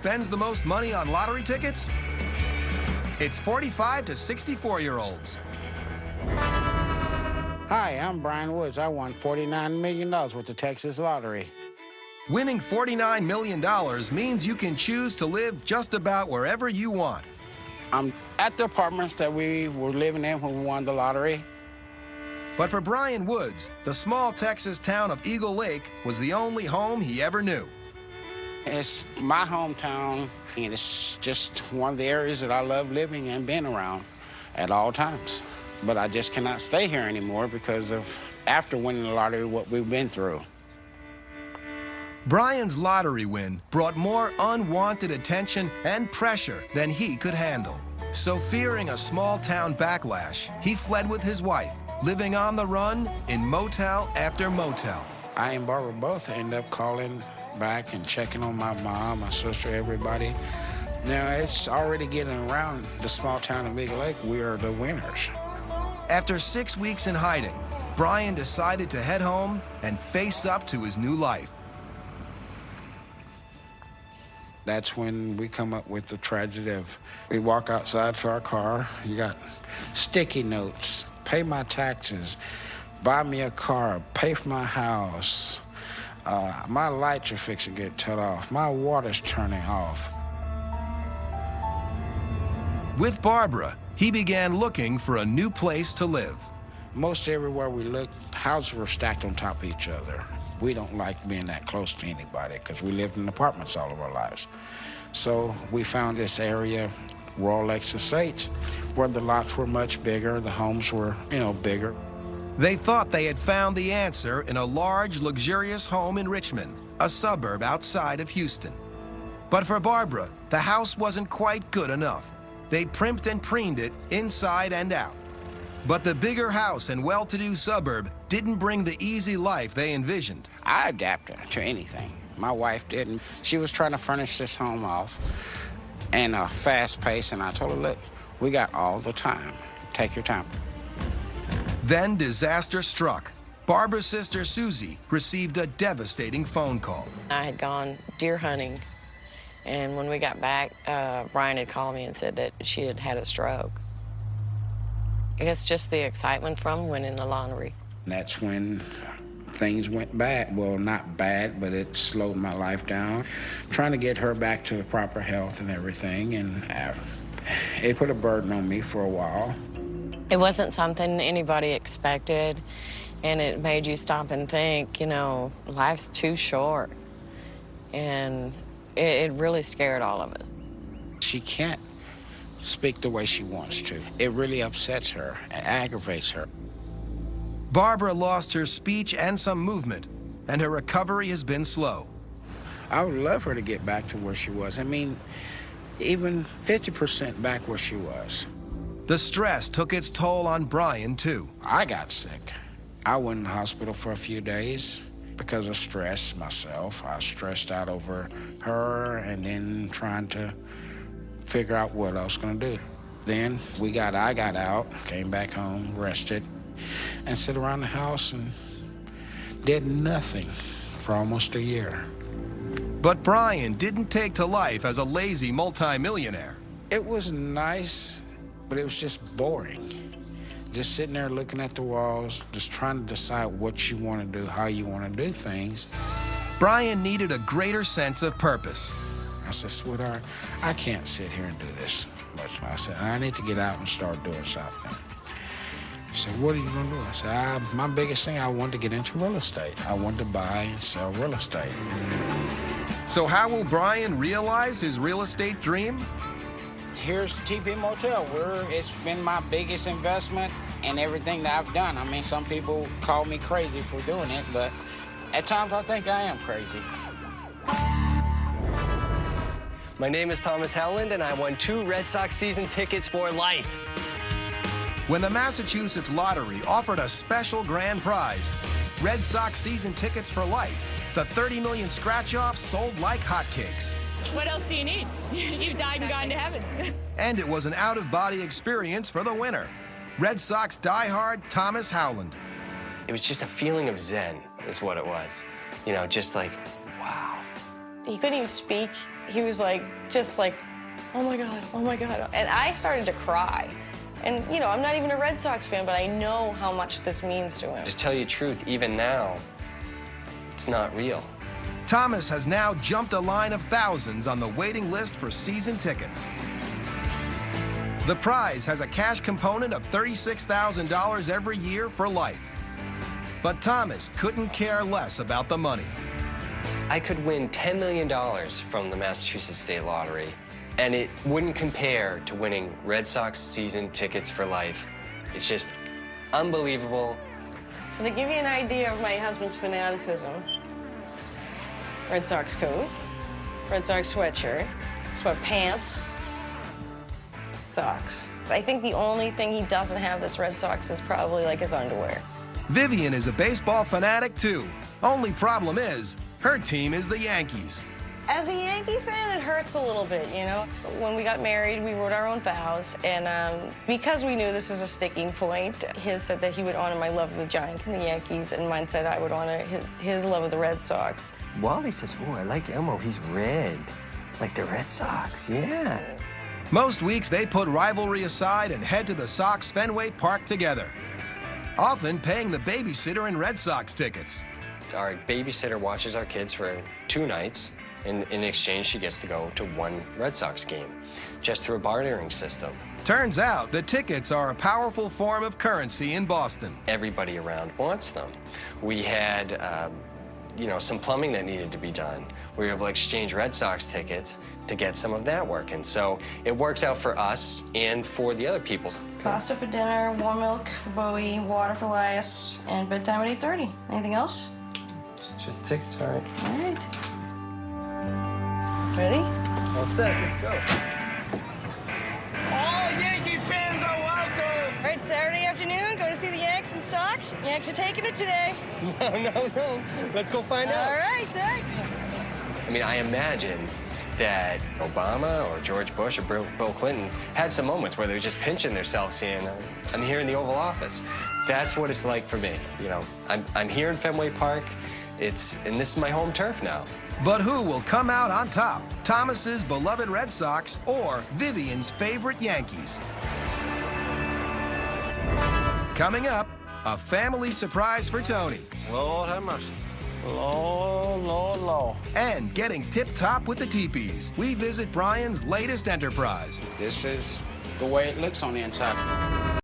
spends the most money on lottery tickets? It's 45 to 64-year-olds. Hi, I'm Brian Woods. I won $49 million with the Texas Lottery. Winning $49 million means you can choose to live just about wherever you want. I'm at the apartments that we were living in when we won the lottery. But for Brian Woods, the small Texas town of Eagle Lake was the only home he ever knew. It's my hometown, and it's just one of the areas that I love living and being around at all times. But I just cannot stay here anymore because of, after winning the lottery, what we've been through. Brian's lottery win brought more unwanted attention and pressure than he could handle. So fearing a small-town backlash, he fled with his wife, living on the run in motel after motel. I and Barbara both end up calling back and checking on my mom, my sister, everybody. Now, it's already getting around the small town of Eagle Lake. We are the winners. After 6 weeks in hiding, Brian decided to head home and face up to his new life. That's when we come up with the tragedy of, we walk outside to our car, you got sticky notes, pay my taxes, buy me a car, pay for my house, my lights are fixing to get turned off, my water's turning off. With Barbara, he began looking for a new place to live. Most everywhere we looked, houses were stacked on top of each other. We don't like being that close to anybody because we lived in apartments all of our lives. So we found this area, Royal Lakes Estates, where the lots were much bigger, the homes were, bigger. They thought they had found the answer in a large, luxurious home in Richmond, a suburb outside of Houston. But for Barbara, the house wasn't quite good enough. They primped and preened it inside and out. But the bigger house and well-to-do suburb didn't bring the easy life they envisioned. I adapted to anything. My wife didn't. She was trying to furnish this home off in a fast pace, and I told her, look, we got all the time. Take your time. Then disaster struck. Barbara's sister, Susie, received a devastating phone call. I had gone deer hunting, and when we got back, Brian had called me and said that she had had a stroke. I guess just the excitement from winning the lottery. That's when things went bad. Well, not bad, but it slowed my life down. Trying to get her back to the proper health and everything, and it put a burden on me for a while. It wasn't something anybody expected, and it made you stop and think, life's too short. And it really scared all of us. She can't speak the way she wants to. It really upsets her, it aggravates her. Barbara lost her speech and some movement, and her recovery has been slow. I would love her to get back to where she was. I mean, even 50% back where she was. The stress took its toll on Brian, too. I got sick. I went in the hospital for a few days because of stress myself. I was stressed out over her and then trying to figure out what I was gonna do. Then I got out, came back home, rested, and sit around the house and did nothing for almost a year. But Brian didn't take to life as a lazy multimillionaire. It was nice, but it was just boring. Just sitting there looking at the walls, just trying to decide what you want to do, how you want to do things. Brian needed a greater sense of purpose. I said, sweetheart, I can't sit here and do this much. I said, I need to get out and start doing something. She said, what are you gonna do? I said, my biggest thing, I wanted to get into real estate. I wanted to buy and sell real estate. So how will Brian realize his real estate dream? Here's Teepee Motel, it's been my biggest investment in everything that I've done. I mean, some people call me crazy for doing it, but at times I think I am crazy. My name is Thomas Howland, and I won 2 Red Sox season tickets for life. When the Massachusetts Lottery offered a special grand prize, Red Sox season tickets for life, the 30 million scratch-offs sold like hotcakes. What else do you need? You've died and gone to heaven. And it was an out-of-body experience for the winner, Red Sox diehard Thomas Howland. It was just a feeling of zen, is what it was. Just like, wow. He couldn't even speak. he was like, just like, oh my God, oh my God. And I started to cry. And, you know, I'm not even a Red Sox fan, but I know how much this means to him. To tell you the truth, even now, it's not real. Thomas has now jumped a line of thousands on the waiting list for season tickets. The prize has a cash component of $36,000 every year for life. But Thomas couldn't care less about the money. I could win $10 million from the Massachusetts State Lottery, and it wouldn't compare to winning Red Sox season tickets for life. It's just unbelievable. So to give you an idea of my husband's fanaticism, Red Sox coat, Red Sox sweatshirt, sweatpants, socks. I think the only thing he doesn't have that's Red Sox is probably like his underwear. Vivian is a baseball fanatic too. Only problem is, her team is the Yankees. As a Yankee fan, it hurts a little bit, you know? When we got married, we wrote our own vows, and because we knew this is a sticking point, his said that he would honor my love of the Giants and the Yankees, and mine said I would honor his love of the Red Sox. Wally says, oh, I like Elmo, he's red. Like the Red Sox, yeah. Most weeks, they put rivalry aside and head to the Sox Fenway Park together, often paying the babysitter in Red Sox tickets. Our babysitter watches our kids for 2 nights. In exchange, she gets to go to 1 Red Sox game, just through a bartering system. Turns out the tickets are a powerful form of currency in Boston. Everybody around wants them. We had, you know, some plumbing that needed to be done. We were able to exchange Red Sox tickets to get some of that working. So it works out for us and for the other people. Pasta for dinner, warm milk for Bowie, water for last, and bedtime at 8:30. Anything else? Just tickets, all right. All right. Ready? All set, let's go. All Yankee fans are welcome. All right, Saturday afternoon, go to see the Yanks and Sox. Yanks are taking it today. No. Let's go find out. All right, thanks. I mean, I imagine that Obama or George Bush or Bill Clinton had some moments where they were just pinching themselves saying, I'm here in the Oval Office. That's what it's like for me. You know, I'm here in Fenway Park. And this is my home turf now. But who will come out on top? Thomas's beloved Red Sox or Vivian's favorite Yankees? Coming up, a family surprise for Tony. Lord have mercy. Lord. And getting tip-top with the teepees, we visit Brian's latest enterprise. This is the way it looks on the inside.